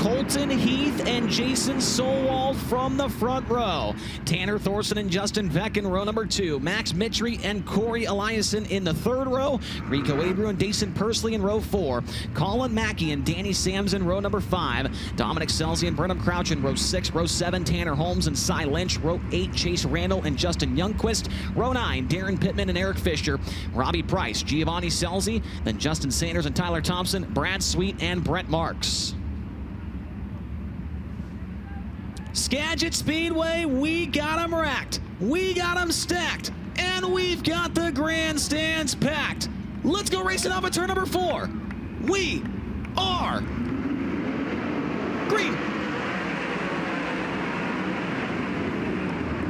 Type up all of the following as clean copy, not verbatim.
Colton, Heath, and Jason Solwold from the front row. Tanner, Thorson, and Justin Peck in row number 2. Max Mittry and Corey Eliason in the 3rd row. Rico, Abreu, and Daison Pursley in row 4. Colin, Mackey, and Danny Sams in row number 5. Dominic Scelzi and Brenham Crouch in row 6. Row 7, Tanner, Holmes, and Lynch. Row 8, Chase Randall and Justin Youngquist. Row 9, Daryn, Pittman, and Eric Fisher. Robbie Price, Giovanni Scelzi, then Justin Sanders and Tyler Thompson, Brad Sweet, and Brett Marks. Skagit Speedway, we got them racked, we got them stacked, and we've got the grandstands packed. Let's go racing off at turn number 4. We are green.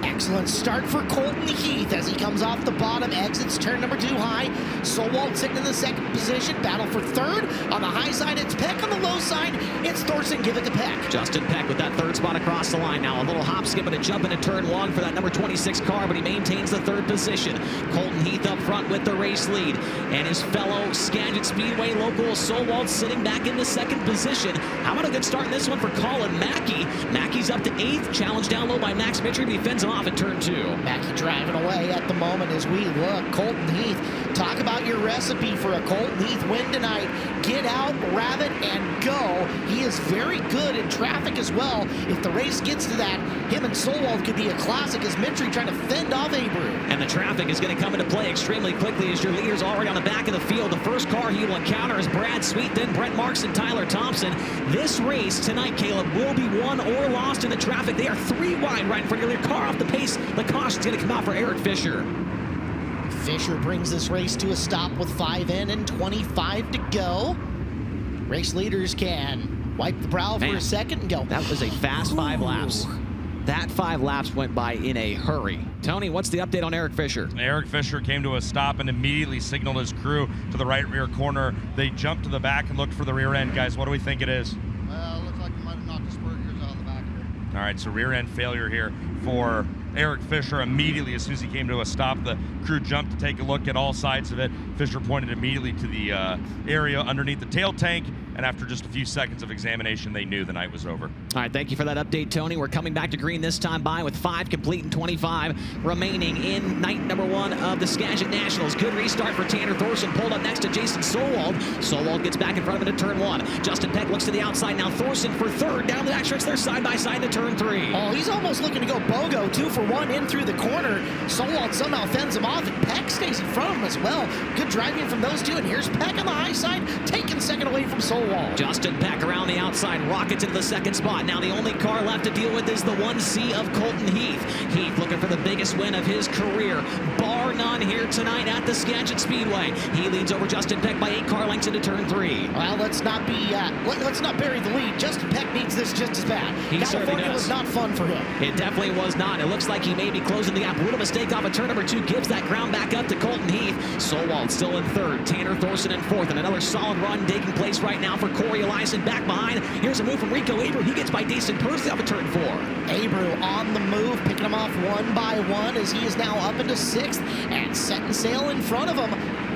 Excellent start for Colton Heath as he comes off the bottom, exits turn number 2 high. Solwold sitting in the 2nd position, battle for 3rd. On the high side, it's Peck. On the low side, it's Thorson. Give it to Peck. Justin Peck with that 3rd spot across the line. Now a little hop, skip, and a jump into turn 1 for that number 26 car, but he maintains the 3rd position. Colton Heath up front with the race lead, and his fellow Skagit Speedway local Solwold sitting back in the 2nd position. How about a good start in this one for Colin Mackey? Mackey's up to 8th, challenged down low by Max Mittry, but he fends him off in turn 2. Mackey driving away at the moment as we look. Colton Heath, talk about your recipe for a Colton Heath win tonight. Get out, rabbit, and go. He is very good in traffic as well. If the race gets to that, him and Solwold could be a classic as Mittry trying to fend off Abreu. And the traffic is going to come into play extremely quickly as your leader's already on the back of the field. The first car he will encounter is Brad Sweet, then Brett Marks and Tyler Thompson. This race tonight, Caleb, will be won or lost in the traffic. They are 3 wide right in front of your car off the pace. The caution's going to come out for Eric Fisher. Fisher brings this race to a stop with 5 in and 25 to go. Race leaders can wipe the brow for a second and go. That was a fast 5 laps. That 5 laps went by in a hurry. Tony, what's the update on Eric Fisher? Eric Fisher came to a stop and immediately signaled his crew to the right rear corner. They jumped to the back and looked for the rear end. Guys, what do we think it is? Well, it looks like you might have knocked the spur gears out of the back of it. All right, so rear end failure here for Eric Fisher. Immediately, as soon as he came to a stop, the crew jumped to take a look at all sides of it. Fisher pointed immediately to the area underneath the tail tank, and after just a few seconds of examination, they knew the night was over. All right, thank you for that update, Tony. We're coming back to green this time by with 5 complete and 25 remaining in night number 1 of the Skagit Nationals. Good restart for Tanner Thorson, pulled up next to Jason Solwold. Solwold gets back in front of him to turn 1. Justin Peck looks to the outside. Now Thorson for 3rd. Down the backstretch, they're side by side to turn 3. Oh, he's almost looking to go BOGO, 2 for 1 in through the corner. Solwold somehow fends him off, and Peck stays in front of him as well. Good driving from those two, and here's Peck on the high side, taking 2nd away from Solwold. Justin Peck around the outside, rockets into the 2nd spot. Now the only car left to deal with is the 1C of Colton Heath. Heath looking for the biggest win of his career, bar none here tonight at the Skagit Speedway. He leads over Justin Peck by 8 car lengths into turn 3. Well, let's not bury the lead. Justin Peck needs this just as bad. California was not fun for him. It definitely was not. It looks like he may be closing the gap. A little mistake off of turn number 2 gives that ground back up to Colton Heath. Solwold still in 3rd. Tanner Thorson in 4th. And another solid run taking place right now for Corey Eliason back behind. Here's a move from Rico Abreu. He gets by Daison Pursley off of turn 4. Abreu on the move, picking him off 1 by 1 as he is now up into 6th and setting sail in front of him.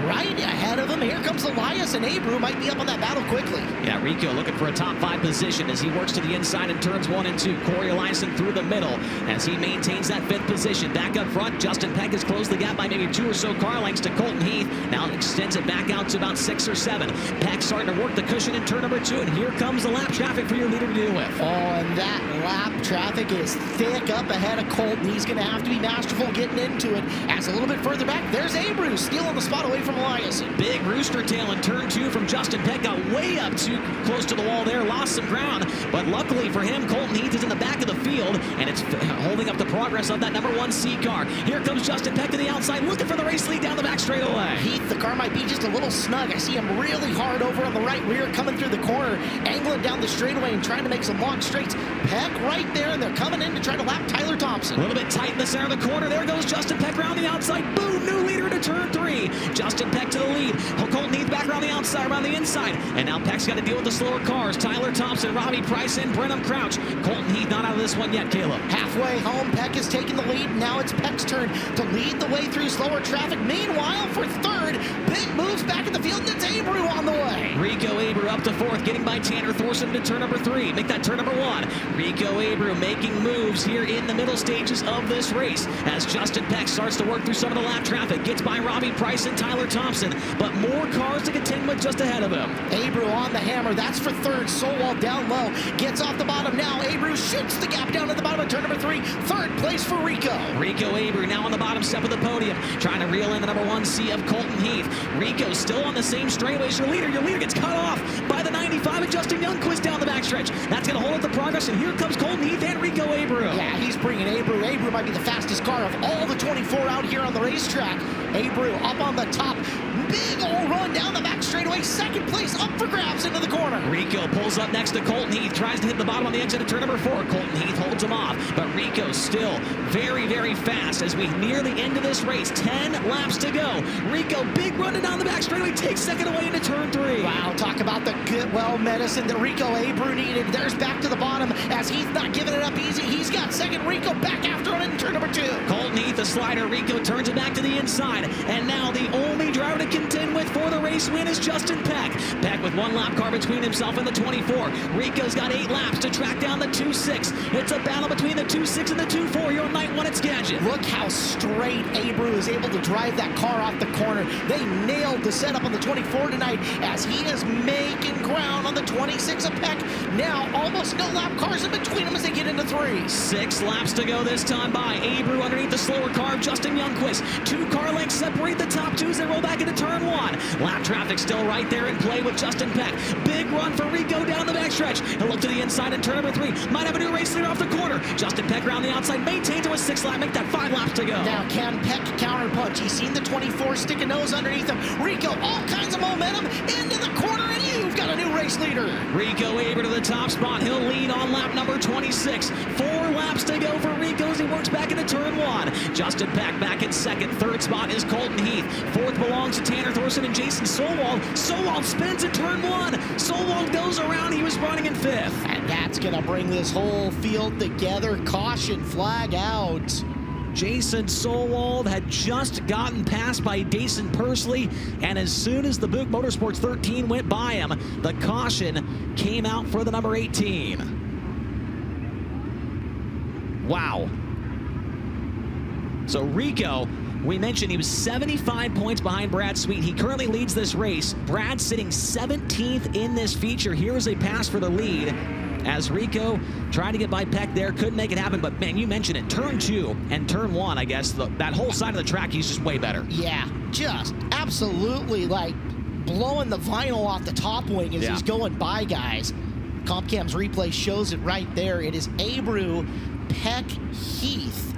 Right ahead of him, here comes Elias, and Abreu might be up on that battle quickly. Yeah, Rico looking for a top 5 position as he works to the inside in turns 1 and 2. Corey Eliason through the middle as he maintains that 5th position. Back up front, Justin Peck has closed the gap by maybe 2 or so car lengths to Colton Heath. Now extends it back out to about 6 or 7. Peck starting to work the cushion in turn number 2, and here comes the lap traffic for your leader to deal with. Oh, and that lap traffic is thick up ahead of Colton. He's going to have to be masterful getting into it. As a little bit further back, there's Abreu stealing the spot away from Eliason. Big rooster tail in turn 2 from Justin Peck. Got way up too close to the wall there, lost some ground, but luckily for him, Colton Heath is in the back of the field, and it's holding up the progress of that number 1C car. Here comes Justin Peck to the outside, looking for the race lead down the back straightaway. Heath, the car might be just a little snug. I see him really hard over on the right rear, coming through the corner, angling down the straightaway and trying to make some long straights. Peck right there, and they're coming in to try to lap Tyler Thompson. A little bit tight in the center of the corner. There goes Justin Peck around the outside. Boom, new leader to turn 3. Justin Peck to the lead. Colton Heath back around the outside, around the inside. And now Peck's got to deal with the slower cars. Tyler Thompson, Robbie Price, and Brenham Crouch. Colton Heath not out of this one yet, Caleb. Halfway home, Peck is taking the lead. Now it's Peck's turn to lead the way through slower traffic. Meanwhile, for third, big moves back in the field, and it's Abreu on the way. Rico Abreu up to fourth, getting by Tanner Thorson to turn number 3. Make that turn number 1. Rico Abreu making moves here in the middle stages of this race as Justin Peck starts to work through some of the lap traffic. Gets by Robbie Price and Tyler Thompson, but more cars to contend with just ahead of him. Abreu on the hammer. That's for third. Solwold down low. Gets off the bottom now. Abreu shoots the gap down at the bottom of turn number 3. Third place for Rico. Rico Abreu now on the bottom step of the podium, trying to reel in the number 1 seat of Colton Heath. Rico still on the same straightaway as your leader. Your leader gets cut off by the 95 and Justin Youngquist down the backstretch. That's going to hold up the progress, and here comes Colton Heath and Rico Abreu. Yeah, he's bringing Abreu. Abreu might be the fastest car of all the 24 out here on the racetrack. Abreu up on the top. Big old run down the back straightaway. Second place up for grabs into the corner. Rico pulls up next to Colton Heath. Tries to hit the bottom on the exit of turn number 4. Colton Heath holds him off, but Rico still very, very fast as we near the end of this race. 10 laps to go. Rico, big run down the back straightaway, takes second away into turn 3. Wow, talk about the good, well, medicine that Rico Abreu needed. There's back to the bottom as Heath not giving it up easy. He's got second. Rico back after him in turn number 2. Colton Heath, the slider. Rico turns it back to the inside. And now the only driver to contend with for the race win is Justin Peck. Peck with 1 lap car between himself and the 24. Rico's got 8 laps to track down the 2.6. It's a battle between the 2.6 and the 2.4 here on night 1 at Skagit. Look how straight Abreu is able to drive that car off the corner. They nailed the setup on the 24 tonight as he is making ground on the 26 of Peck. Now almost no lap cars in between them as they get into 3. 6 laps to go this time by Abreu underneath the slower car of Justin Youngquist. 2 car lengths separate the top 2 as they roll back into turn 1. Lap traffic still right there in play with Justin Peck. Big run for Rico down the backstretch. He'll look to the inside in turn number 3. Might have a new race leader off the corner. Justin Peck around the outside maintains it with 6 laps. Make that 5 laps to go. Now can Peck counterpunch? He's seen the 24 stick a nose underneath him. Rico, all kinds of momentum into the corner, and you've got a new race leader. Rico Abreu to the top spot. He'll lead on lap number 26. 4 laps to go for Rico as he works back into turn 1. Justin Peck back in second. Third spot is Colton Heath. Fourth belongs to Tanner Thorson and Jason Solwold. Solwold spins in turn 1. Solwold goes around. He was running in 5th. And that's going to bring this whole field together. Caution flag out. Jason Solwold had just gotten passed by Daison Pursley, and as soon as the Buick Motorsports 13 went by him, the caution came out for the number 18. Wow. So Rico, we mentioned he was 75 points behind Brad Sweet. He currently leads this race. Brad sitting 17th in this feature. Here is a pass for the lead as Rico tried to get by Peck there, couldn't make it happen, but man, you mentioned it, turn 2 and turn 1, I guess, that whole side of the track, he's just way better. Yeah, just absolutely like blowing the vinyl off the top wing as he's going by guys. Compcam's replay shows it right there. It is Abreu, Peck, Heath,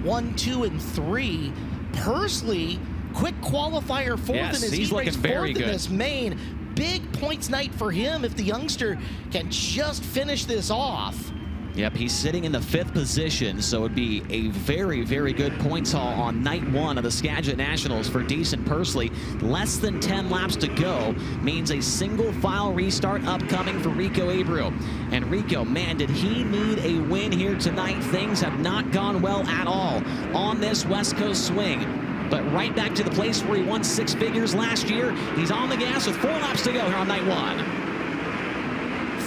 1, 2, and 3. Pursley, quick qualifier 4th in his he's looking race, very 4th good in this main. Big points night for him if the youngster can just finish this off. Yep, he's sitting in the 5th position, so it'd be a very, very good points haul on night 1 of the Skagit Nationals for Daison Pursley. Less than 10 laps to go means a single file restart upcoming for Rico Abreu. And Rico, man, did he need a win here tonight. Things have not gone well at all on this West Coast swing. But right back to the place where he won 6 figures last year. He's on the gas with 4 laps to go here on night 1.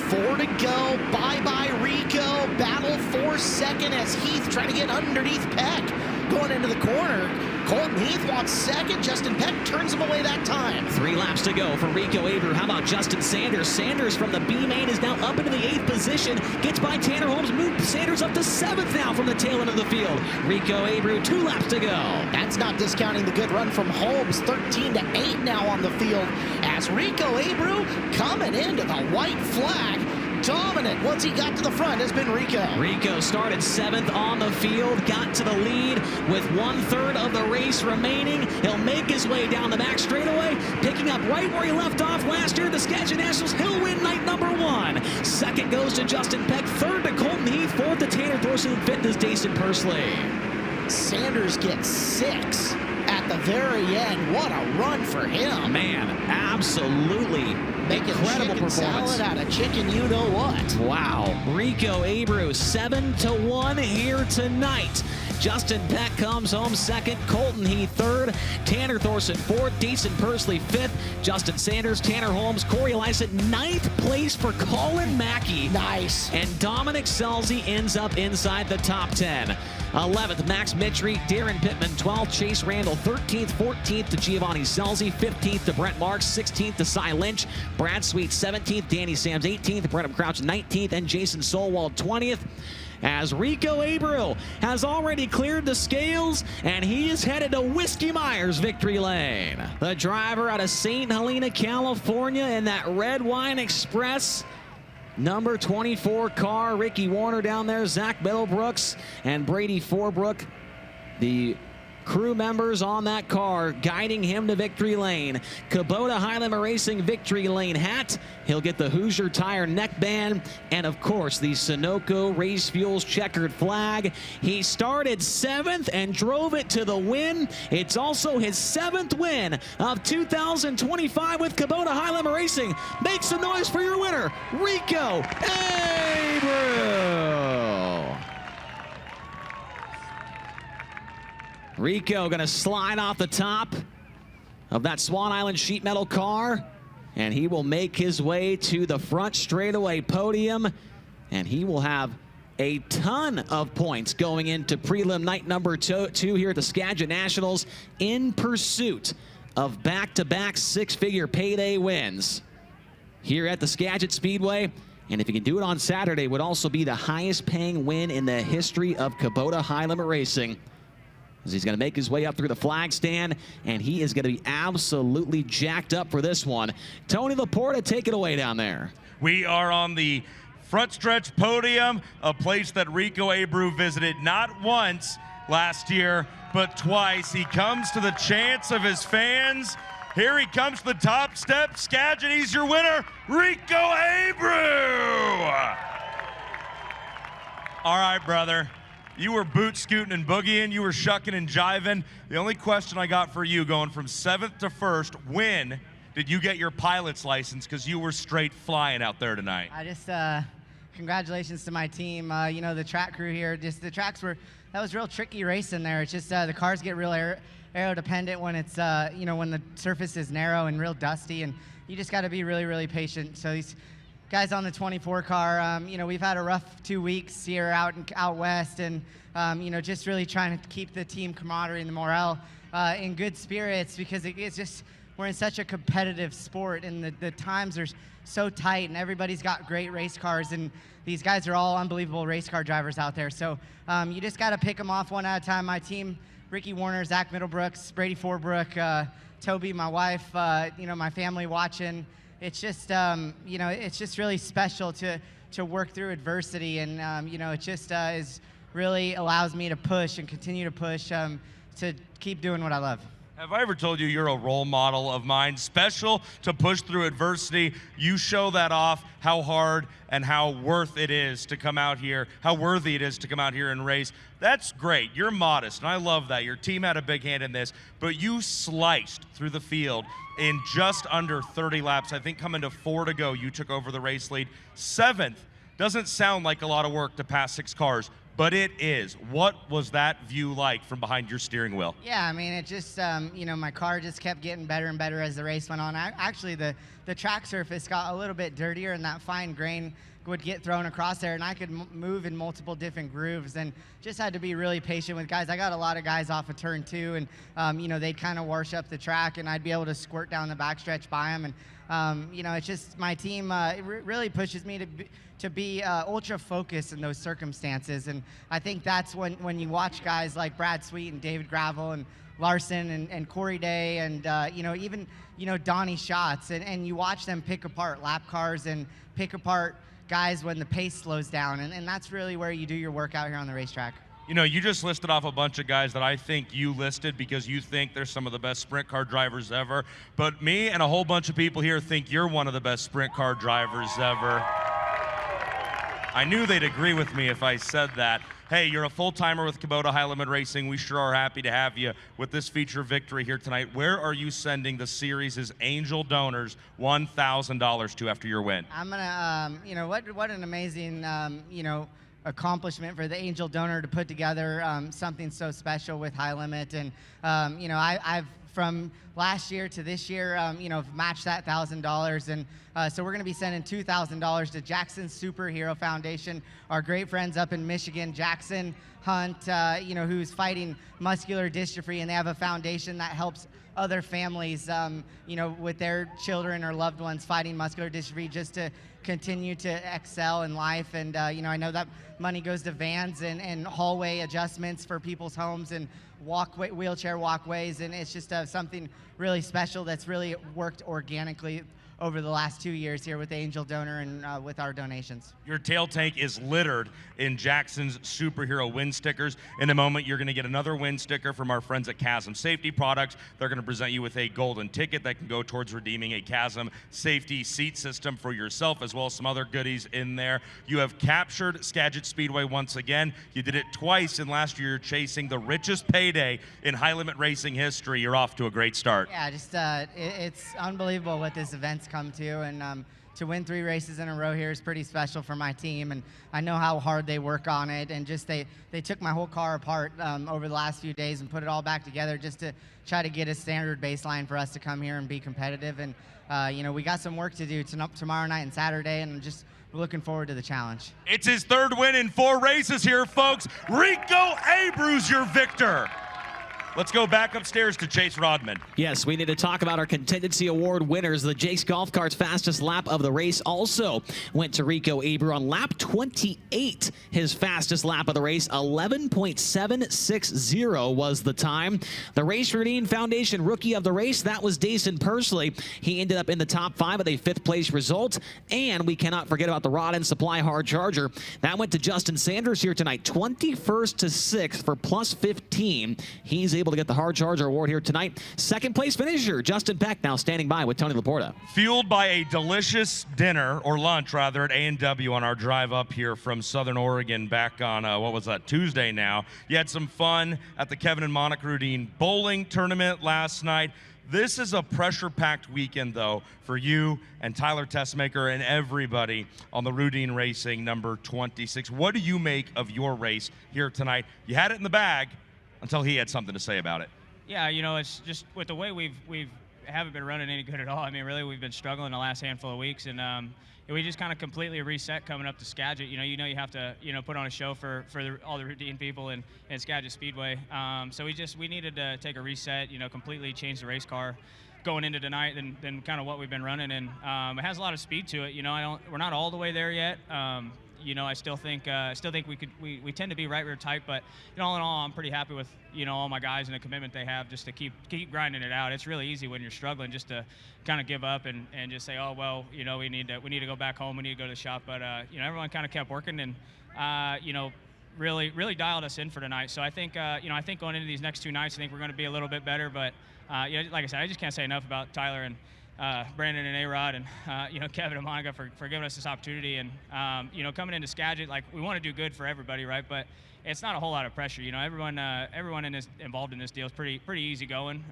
4 to go. Bye-bye, Rico. Battle for second as Heath trying to get underneath Peck. Going into the corner. Colton Heath wants second. Justin Peck turns him away that time. 3 laps to go for Rico Abreu. How about Justin Sanders? Sanders from the B main is now up into the 8th position. Gets by Tanner Holmes. Moved Sanders up to 7th now from the tail end of the field. Rico Abreu, 2 laps to go. That's not discounting the good run from Holmes. 13 to 8 now on the field as Rico Abreu coming into the white flag. Dominant once he got to the front has been Rico. Rico started 7th on the field, got to the lead with 1/3 of the race remaining. He'll make his way down the back straightaway, picking up right where he left off last year. The Skagit Nationals, he'll win night number 1. 2nd goes to Justin Peck, 3rd to Colton Heath, 4th to Tanner Thorson, 5th is Daison Pursley. Sanders gets 6 at at the very end. What a run for him. Man, absolutely Making incredible chicken performance. salad out of chicken you-know-what. Wow. Rico Abreu 7-1 here tonight. Justin Peck comes home second. Colton Heath third. Tanner Thorson fourth. Daison Pursley fifth. Justin Sanders, Tanner Holmes, Corey Eliason ninth place for Colin Mackey. Nice. And Dominic Scelzi ends up inside the top 10. 11th, Max Mittry, Daryn Pittman, 12th, Chase Randall, 13th, 14th to Giovanni Scelzi, 15th to Brent Marks, 16th to Lynch, Brad Sweet, 17th, Danny Sams, 18th, Brenham Crouch, 19th, and Jason Solwold, 20th. As Rico Abreu has already cleared the scales, and he is headed to Whiskey Myers victory lane. The driver out of St. Helena, California in that Red Wine Express. Number 24 car, Ricky Warner down there, Zach Middlebrooks and Brady Forbrook, the crew members on that car guiding him to victory lane. Kubota Highland Racing victory lane hat. He'll get the Hoosier Tire neckband and, of course, the Sunoco Race Fuels checkered flag. He started 7th and drove it to the win. It's also his 7th win of 2025 with Kubota Highland Racing. Make some noise for your winner, Rico Abreu. Rico going to slide off the top of that Swan Island sheet metal car, and he will make his way to the front straightaway podium, and he will have a ton of points going into prelim night number two here at the Skagit Nationals in pursuit of back-to-back six-figure payday wins here at the Skagit Speedway. And if he can do it on Saturday, would also be the highest paying win in the history of Kubota High Limit Racing. He's going to make his way up through the flag stand, and he is going to be absolutely jacked up for this one. Tony Laporta, take it away down there. We are on the front stretch podium, a place that Rico Abreu visited not once last year, but twice. He comes to the chants of his fans. Here he comes to the top step. Skagit, he's your winner, Rico Abreu. All right, brother. You were boot scooting and boogieing. You were shucking and jiving. The only question I got for you, going from 7th to 1st, when did you get your pilot's license? Because you were straight flying out there tonight. I just, congratulations to my team. You know, the track crew here, just the tracks were, that was real tricky racing there. It's just the cars get real aero dependent when it's, you know, when the surface is narrow and real dusty, and you just got to be really, really patient. So these guys on the 24 car, you know, we've had a rough 2 weeks here out west, and you know, just really trying to keep the team camaraderie and the morale in good spirits, because it's just, we're in such a competitive sport, and the times are so tight, and everybody's got great race cars, and these guys are all unbelievable race car drivers out there. So you just got to pick them off one at a time. My team, Ricky Warner, Zach Middlebrooks, Brady Forbrook, Toby, my wife, you know, my family watching. It's just, you know, it's just really special to work through adversity, and you know, it just really allows me to push and continue to push to keep doing what I love. Have I ever told you you're a role model of mine? Special to push through adversity. You show that off, how hard and how worth it is to come out here, how worthy it is to come out here and race. That's great. You're modest, and I love that. Your team had a big hand in this, but you sliced through the field in just under 30 laps. I think coming to 4 to go, you took over the race lead. 7th doesn't sound like a lot of work to pass 6 cars, but it is. What was that view like from behind your steering wheel? Yeah, I mean, it just, you know, my car just kept getting better and better as the race went on. Actually, the track surface got a little bit dirtier, and that fine grain would get thrown across there, and I could move in multiple different grooves, and just had to be really patient with guys. I got a lot of guys off of turn 2, and you know, they'd kind of wash up the track, and I'd be able to squirt down the backstretch by them. And you know, it's just, my team really pushes me to be ultra focused in those circumstances, and I think that's when you watch guys like Brad Sweet and David Gravel and Larson and Corey Day, and you know, even, you know, Donnie Schatz, and you watch them pick apart lap cars and pick apart guys when the pace slows down, and that's really where you do your work out here on the racetrack. You know, you just listed off a bunch of guys that I think you listed because you think they're some of the best sprint car drivers ever, but me and a whole bunch of people here think you're one of the best sprint car drivers ever. I knew they'd agree with me if I said that. Hey, you're a full-timer with Kubota High Limit Racing. We sure are happy to have you with this feature victory here tonight. Where are you sending the series' angel donors $1,000 to after your win? I'm gonna, you know, what an amazing, you know, accomplishment for the angel donor to put together something so special with High Limit. And you know, I've from last year to this year, you know, matched that $1,000, and so we're going to be sending $2,000 to Jackson Superhero Foundation, our great friends up in Michigan, Jackson Hunt, you know, who's fighting muscular dystrophy, and they have a foundation that helps other families, you know, with their children or loved ones fighting muscular dystrophy, just to continue to excel in life. And you know, I know that money goes to vans and hallway adjustments for people's homes and wheelchair walkways, and it's just something really special that's really worked organically over the last 2 years here with the Angel Donor and with our donations. Your tail tank is littered in Jackson's Superhero win stickers. In a moment, you're going to get another win sticker from our friends at Chasm Safety Products. They're going to present you with a golden ticket that can go towards redeeming a Chasm safety seat system for yourself, as well as some other goodies in there. You have captured Skagit Speedway once again. You did it twice in last year, chasing the richest payday in high limit racing history. You're off to a great start. Yeah, just it's unbelievable what this event's come to, and to win 3 races in a row here is pretty special for my team, and I know how hard they work on it, and just they took my whole car apart over the last few days and put it all back together just to try to get a standard baseline for us to come here and be competitive. And you know, we got some work to do tomorrow night and Saturday, and just looking forward to the challenge. It's his 3rd win in 4 races here, folks. Rico Abreu's your victor. Let's go back upstairs to Chase Rodman. Yes, we need to talk about our Contingency Award winners. The Jake's Golf Cart's fastest lap of the race also went to Rico Abreu on lap 28. His fastest lap of the race, 11.760 was the time. The Race Routine Foundation Rookie of the race, that was Daison Pursley. He ended up in the top 5 with a 5th place result. And we cannot forget about the Rod and Supply Hard Charger. That went to Justin Sanders here tonight, 21st to 6th for plus 15. He's able to get the Hard Charger Award here tonight. 2nd place finisher, Justin Peck, now standing by with Tony Laporta. Fueled by a delicious dinner, or lunch rather, at A&W on our drive up here from Southern Oregon back on, what was that, Tuesday now. You had some fun at the Kevin and Monica Rudine bowling tournament last night. This is a pressure-packed weekend, though, for you and Tyler Tessmaker and everybody on the Rudine Racing number 26. What do you make of your race here tonight? You had it in the bag until he had something to say about it. Yeah, you know, it's just with the way we haven't been running any good at all. I mean, really, we've been struggling the last handful of weeks, and we just kind of completely reset coming up to Skagit. You know, you have to, you know, put on a show for all the Rudine people in Skagit Speedway. So we needed to take a reset, you know, completely change the race car going into tonight than kind of what we've been running, and it has a lot of speed to it. You know, we're not all the way there yet. You know, I still think we tend to be right rear tight, but you know, all in all, I'm pretty happy with, you know, all my guys and the commitment they have just to keep grinding it out. It's really easy when you're struggling just to kind of give up and just say, oh well, you know, we need to go back home, we need to go to the shop. But you know, everyone kind of kept working and you know, really dialed us in for tonight. So I think you know, I think going into these next 2 nights, I think we're going to be a little bit better. But you know, like I said, I just can't say enough about Tyler and Brandon and A-Rod and you know, Kevin and Monica for giving us this opportunity. And you know, coming into Skagit, like, we want to do good for everybody, right? But it's not a whole lot of pressure. You know, everyone involved in this deal is pretty easy going.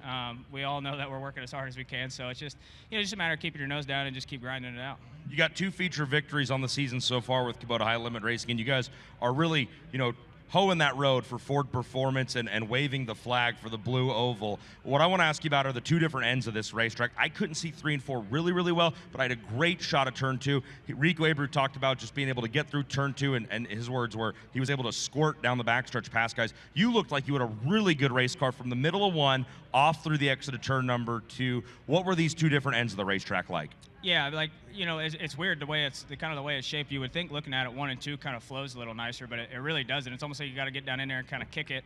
We all know that we're working as hard as we can, so it's just, you know, just a matter of keeping your nose down and just keep grinding it out. You got 2 feature victories on the season so far with Kubota High Limit Racing, and you guys are really, you know, hoeing that road for Ford Performance and waving the flag for the blue oval. What I want to ask you about are the 2 different ends of this racetrack. I couldn't see 3 and 4 really well, but I had a great shot at turn 2. Rico Abreu talked about just being able to get through turn 2, and his words were he was able to squirt down the backstretch past guys. You looked like you had a really good race car from the middle of 1 off through the exit of turn number 2. What were these 2 different ends of the racetrack like? Yeah, like, you know, it's weird the way it's the way it's shaped. You would think looking at it 1 and 2 kind of flows a little nicer, but it really doesn't. It's almost like you got to get down in there and kind of kick it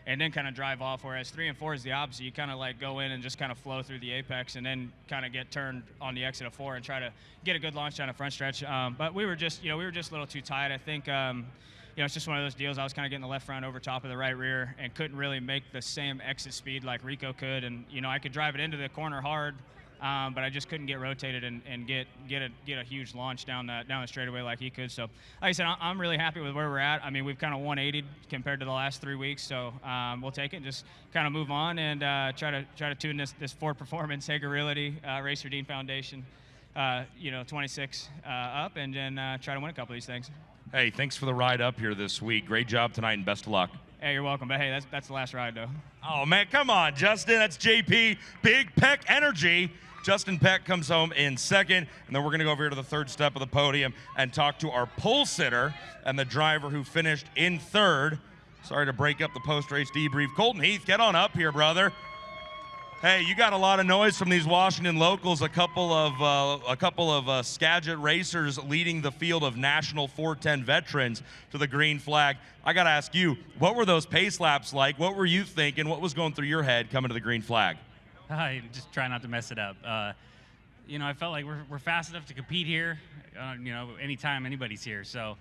and then kind of drive off, whereas 3 and 4 is the opposite. You kind of like go in and just kind of flow through the apex and then kind of get turned on the exit of 4 and try to get a good launch down the front stretch. But we were just a little too tight. I think you know, it's just one of those deals. I was kind of getting the left front over top of the right rear and couldn't really make the same exit speed like Rico could. And, you know, I could drive it into the corner hard, but I just couldn't get rotated and get a huge launch down the straightaway like he could. So, like I said, I'm really happy with where we're at. I mean, we've kind of 180'd compared to the last 3 weeks, so we'll take it and just kind of move on and try to tune this Ford Performance, Hager Realty, Racer Dean Foundation, 26 up, and then try to win a couple of these things. Hey, thanks for the ride up here this week. Great job tonight, and best of luck. Hey, you're welcome. But hey, that's the last ride, though. Oh, man, come on, Justin. That's JP. Big Peck energy. Justin Peck comes home in second, and then we're going to go over here to the third step of the podium and talk to our pole sitter and the driver who finished in third. Sorry to break up the post-race debrief. Colton Heath, get on up here, brother. Hey, you got a lot of noise from these Washington locals. A couple of Skagit racers leading the field of national 410 veterans to the green flag. I got to ask you, what were those pace laps like? What were you thinking? What was going through your head coming to the green flag? I just try not to mess it up. I felt like we're fast enough to compete here. Anytime anybody's here. So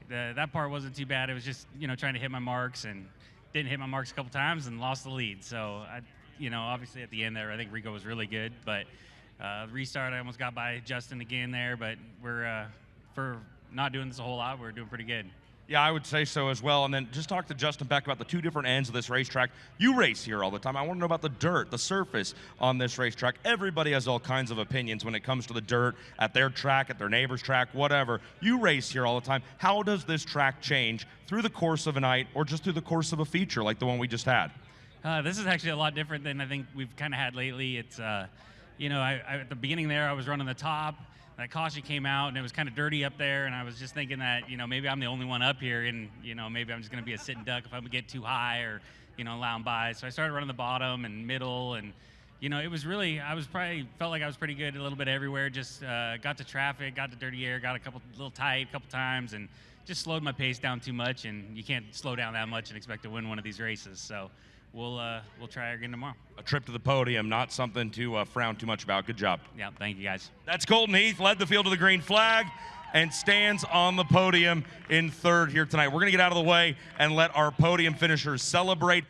that part wasn't too bad. It was just trying to hit my marks, and didn't hit my marks a couple times and lost the lead. So obviously at the end there, I think Rico was really good, but restart, I almost got by Justin again there, but we're, for not doing this a whole lot, we're doing pretty good. Yeah, I would say so as well. And then just talk to Justin Peck about the two different ends of this racetrack. You race here all the time. I want to know about the dirt, the surface on this racetrack. Everybody has all kinds of opinions when it comes to the dirt at their track, at their neighbor's track, whatever. You race here all the time. How does this track change through the course of a night or just through the course of a feature like the one we just had? This is actually a lot different than I think we've kind of had lately. It's, at the beginning there, I was running the top. That caution came out, and it was kind of dirty up there, and I was just thinking that, maybe I'm the only one up here, and, maybe I'm just going to be a sitting duck if I get too high or, allow them by. So I started running the bottom and middle, and, it was really, felt like I was pretty good a little bit everywhere. Just got to traffic, got to dirty air, got a little tight a couple times, and just slowed my pace down too much, and you can't slow down that much and expect to win one of these races. So we'll try again tomorrow. A trip to the podium, not something to frown too much about. Good job. Yeah, thank you, guys. That's Colton Heath, led the field to the green flag and stands on the podium in third here tonight. We're going to get out of the way and let our podium finishers celebrate.